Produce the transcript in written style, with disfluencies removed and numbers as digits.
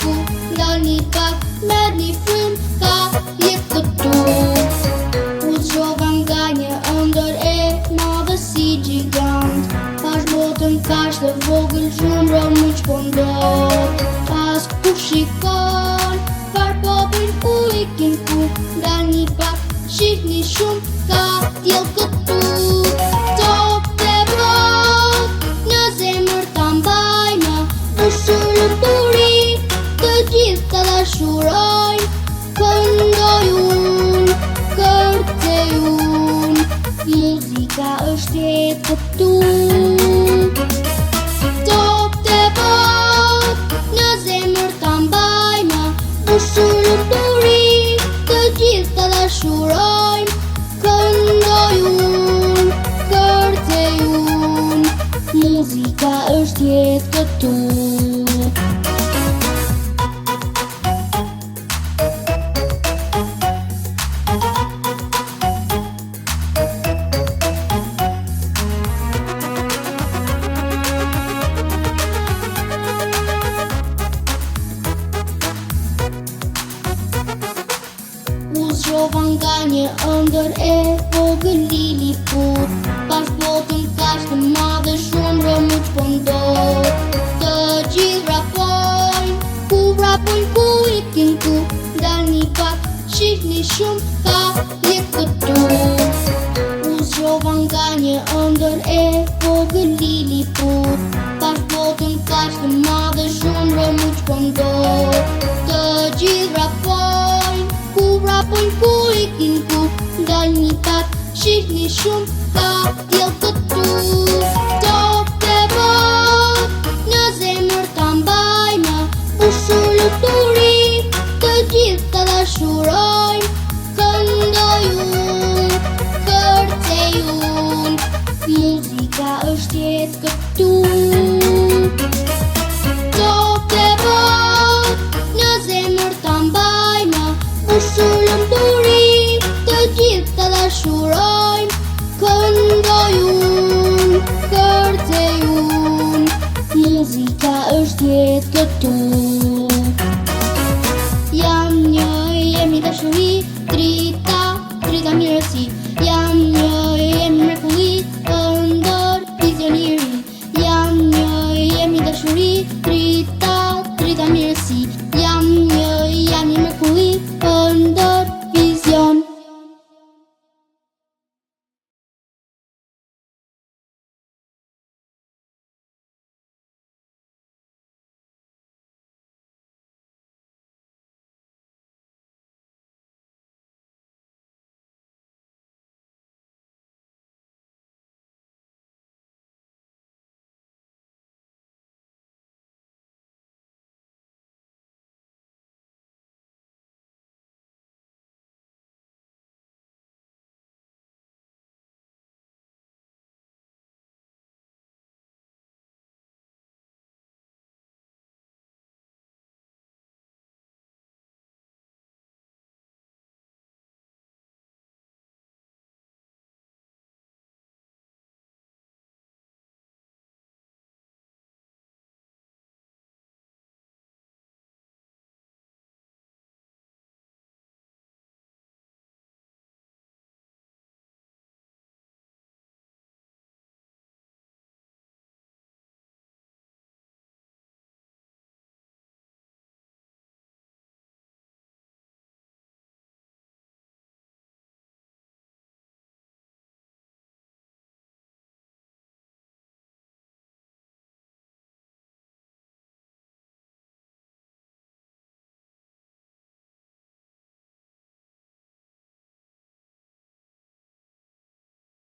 ku, ndalni pak, merrni frymë, ka jetë këtu. U zgjova nga një ëndër e madhe si gjigant, pash botën kaq të vogël, zhumra muq po ndodh. As ku shikon, far popin ku ikin ku, ndalni pak, shihni shumë, ka tjell këtu. Top të brot, në zemër ta mbajna, dëshirë buri, të gjithë të dashurojnë. Këndoj unë, kërcej unë, muzika është jetë këtu. Top të brot, në zemër ta mbajna, dëshirë buri, të gjithë të dashurojnë. Këndoj unë, kërcej unë, muzika është jetë këtu. U zgjova nga një ëndër e vogël liliput, pash botën kaq të madhe, shumë muq po ndodh. Të gjithë vrapojnë, ku ikin ku, ndalni pak, shihni shumë, ka jetë këtu. U zgjova nga një ëndër e vogël liliput, pash botën kaq të madhe, shumë muq po ndodh. Të gjithë vrapojnë, ku ikin ku, ndalni pak, shihni shumë, ka tjell këtu. Top të brot, në zemër ta mbajna, dëshirë buri, të gjithë të dashurojnë. Këndoj unë, kërcej unë, muzika është jetë këtu. Top të brot, në zemër ta mbajna, dëshirë buri, të gjithë të dashurojnë. Këndoj unë, kërcej unë, muzika është jetë këtu.